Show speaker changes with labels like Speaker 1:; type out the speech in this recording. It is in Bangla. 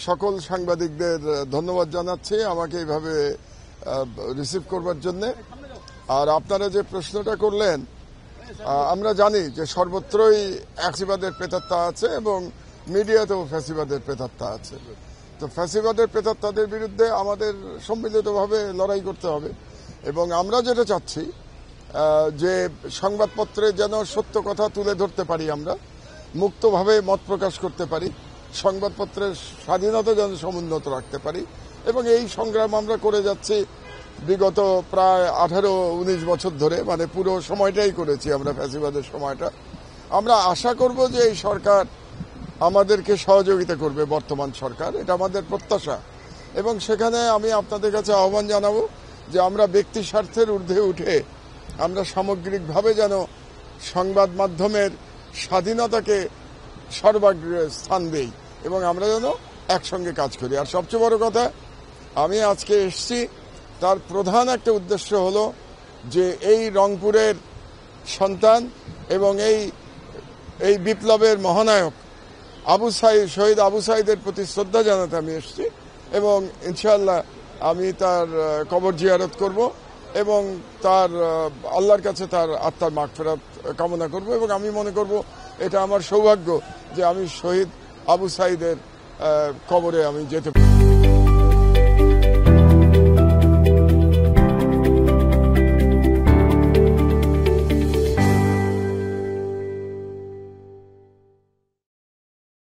Speaker 1: সকল সাংবাদিকদের ধন্যবাদ জানাচ্ছি আমাকে এইভাবে রিসিভ করবার জন্য। আর আপনারা যে প্রশ্নটা করলেন, আমরা জানি যে সর্বত্রই ফ্যাসিবাদের প্রেতাত্মা আছে এবং মিডিয়াতেও ফ্যাসিবাদের প্রেতাত্মা আছে। তো ফ্যাসিবাদের প্রেতাত্মাদের বিরুদ্ধে আমাদের সম্মিলিতভাবে লড়াই করতে হবে এবং আমরা যেটা চাচ্ছি যে সংবাদপত্রে যেন সত্য কথা তুলে ধরতে পারি, আমরা মুক্তভাবে মত প্রকাশ করতে পারি, সংবাদপত্রের স্বাধীনতা যেন সমুন্নত রাখতে পারি এবং এই সংগ্রাম আমরা করে যাচ্ছি বিগত প্রায় 18-19 বছর ধরে, মানে পুরো সময়টাই করেছি আমরা, ফ্যাসিবাদের সময়টা। আমরা আশা করব যে এই সরকার আমাদেরকে সহযোগিতা করবে, বর্তমান সরকার, এটা আমাদের প্রত্যাশা। এবং সেখানে আমি আপনাদের কাছে আহ্বান জানাবো যে আমরা ব্যক্তি স্বার্থের ঊর্ধ্বে উঠে আমরা সামগ্রিকভাবে যেন সংবাদ মাধ্যমের স্বাধীনতাকে সর্বাগ্রে স্থান দেই এবং আমরা যেন একসঙ্গে কাজ করি। আর সবচেয়ে বড় কথা, আমি আজকে এসেছি তার প্রধান একটা উদ্দেশ্য হলো যে এই রংপুরের সন্তান এবং এই বিপ্লবের মহানায়ক শহীদ আবু সাঈদের প্রতি শ্রদ্ধা জানাতে আমি এসেছি এবং ইনশাআল্লাহ আমি তার কবর জিয়ারত করব এবং তার আল্লাহর কাছে তার আত্মার মাগফিরাত কামনা করব এবং আমি মনে করব এটা আমার সৌভাগ্য যে আমি শহীদ আবু সাঈদের কবরে আমি যেতে পারি।